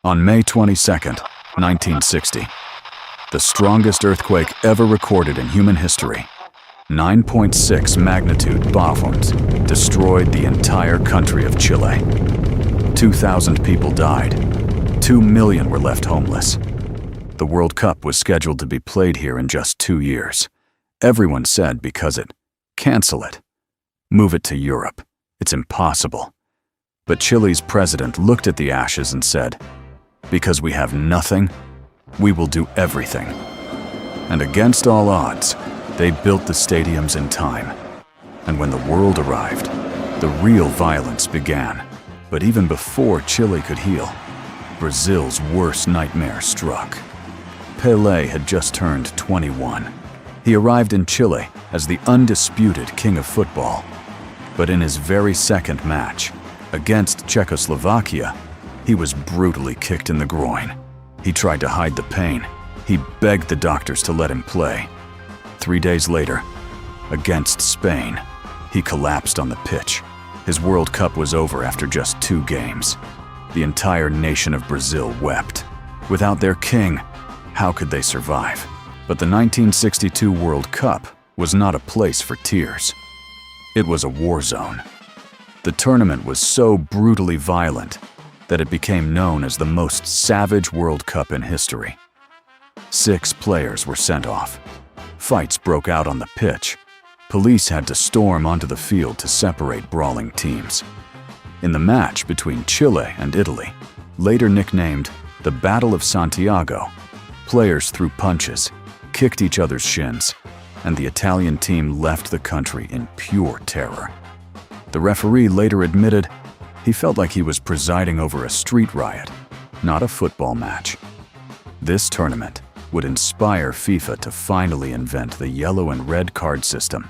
On May 22, 1960, the strongest earthquake ever recorded in human history, 9.6 magnitude Bavund, destroyed the entire country of Chile. 2,000 people died. 2 million were left homeless. The World Cup was scheduled to be played here in just 2 years. Everyone said because cancel it. Move it to Europe. It's impossible. But Chile's president looked at the ashes and said, because we have nothing, we will do everything. And against all odds, they built the stadiums in time. And when the world arrived, the real violence began. But even before Chile could heal, Brazil's worst nightmare struck. Pelé had just turned 21. He arrived in Chile as the undisputed king of football. But in his very second match, against Czechoslovakia, he was brutally kicked in the groin. He tried to hide the pain. He begged the doctors to let him play. 3 days later, against Spain, he collapsed on the pitch. His World Cup was over after just 2 games. The entire nation of Brazil wept. Without their king, how could they survive? But the 1962 World Cup was not a place for tears. It was a war zone. The tournament was so brutally violent that it became known as the most savage World Cup in history. 6 players were sent off. Fights broke out on the pitch. Police had to storm onto the field to separate brawling teams. In the match between Chile and Italy, later nicknamed the Battle of Santiago, players threw punches, kicked each other's shins, and the Italian team left the country in pure terror. The referee later admitted he felt like he was presiding over a street riot, not a football match. This tournament would inspire FIFA to finally invent the yellow and red card system.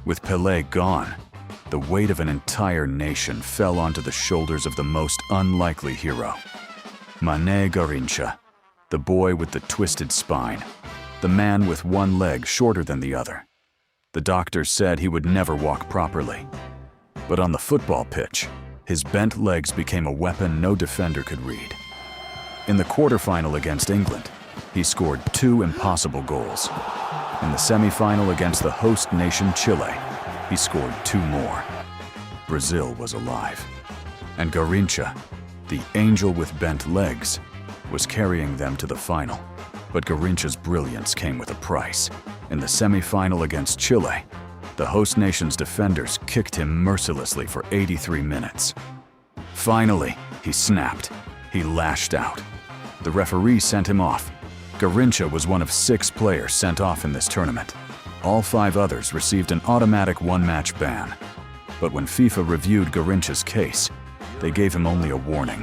With Pelé gone, the weight of an entire nation fell onto the shoulders of the most unlikely hero. Garrincha, the boy with the twisted spine, the man with one leg shorter than the other. The doctors said he would never walk properly. But on the football pitch, his bent legs became a weapon no defender could read. In the quarterfinal against England, he scored 2 impossible goals. In the semifinal against the host nation Chile, he scored 2 more. Brazil was alive. And Garrincha, the angel with bent legs, was carrying them to the final. But Garrincha's brilliance came with a price. In the semifinal against Chile, the host nation's defenders kicked him mercilessly for 83 minutes. Finally, he snapped. He lashed out. The referee sent him off. Garrincha was one of 6 players sent off in this tournament. All 5 others received an automatic 1-match ban. But when FIFA reviewed Garrincha's case, they gave him only a warning,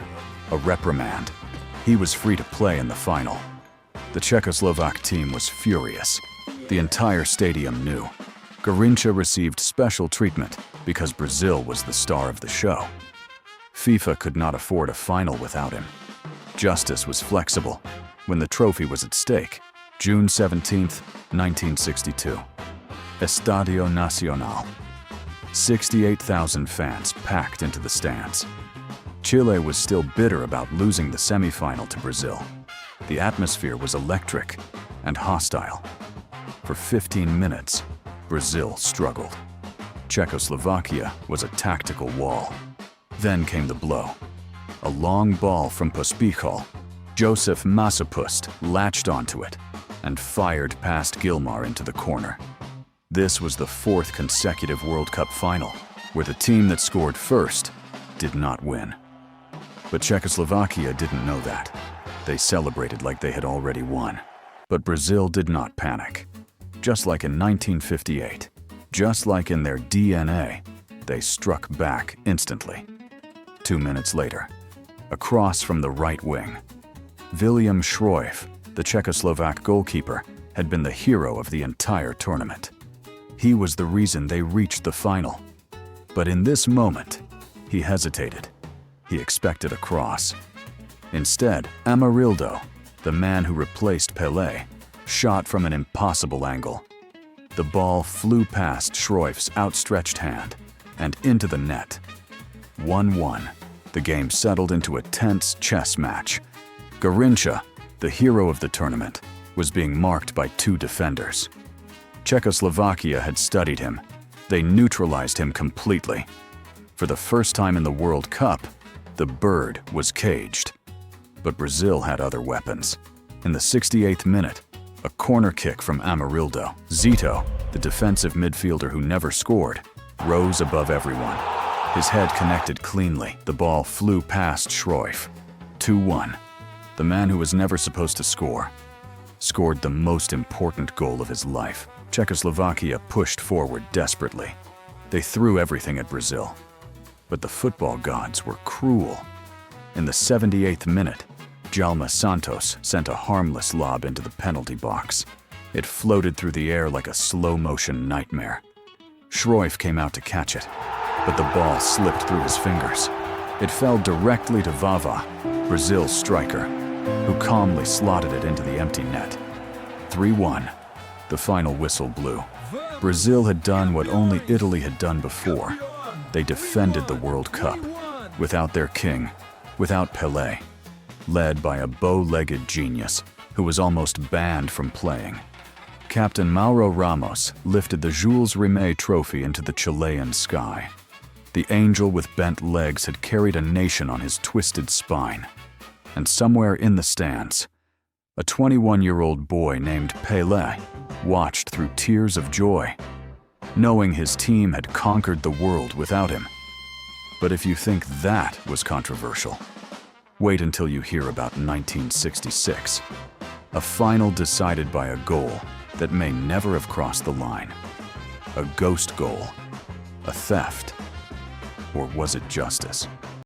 a reprimand. He was free to play in the final. The Czechoslovak team was furious. The entire stadium knew. Garrincha received special treatment because Brazil was the star of the show. FIFA could not afford a final without him. Justice was flexible when the trophy was at stake. June 17, 1962. Estadio Nacional. 68,000 fans packed into the stands. Chile was still bitter about losing the semifinal to Brazil. The atmosphere was electric and hostile. For 15 minutes, Brazil struggled. Czechoslovakia was a tactical wall. Then came the blow. A long ball from Pospichal. Joseph Masopust latched onto it and fired past Gilmar into the corner. This was the 4th consecutive World Cup final, where the team that scored first did not win. But Czechoslovakia didn't know that. They celebrated like they had already won. But Brazil did not panic. Just like in 1958, just like in their DNA, they struck back instantly. 2 minutes later, a cross from the right wing. William Cruyff, the Czechoslovak goalkeeper, had been the hero of the entire tournament. He was the reason they reached the final. But in this moment, he hesitated. He expected a cross. Instead, Amarildo, the man who replaced Pelé, shot from an impossible angle. The ball flew past Cruyff's outstretched hand and into the net. 1-1. The game settled into a tense chess match. Garrincha, the hero of the tournament, was being marked by two defenders. Czechoslovakia had studied him. They neutralized him completely. For the first time in the World Cup, the bird was caged. But Brazil had other weapons. In the 68th minute, a corner kick from Amarildo. Zito, the defensive midfielder who never scored, rose above everyone. His head connected cleanly. The ball flew past Cruyff. 2-1. The man who was never supposed to score scored the most important goal of his life. Czechoslovakia pushed forward desperately. They threw everything at Brazil. But the football gods were cruel. In the 78th minute, Jalma Santos sent a harmless lob into the penalty box. It floated through the air like a slow-motion nightmare. Cruyff came out to catch it, but the ball slipped through his fingers. It fell directly to Vava, Brazil's striker, who calmly slotted it into the empty net. 3-1. The final whistle blew. Brazil had done what only Italy had done before. They defended the World Cup, without their king, without Pelé, led by a bow-legged genius who was almost banned from playing. Captain Mauro Ramos lifted the Jules Rimet trophy into the Chilean sky. The angel with bent legs had carried a nation on his twisted spine. And somewhere in the stands, a 21-year-old boy named Pelé watched through tears of joy, knowing his team had conquered the world without him. But if you think that was controversial, wait until you hear about 1966, a final decided by a goal that may never have crossed the line. A ghost goal, a theft, or was it justice?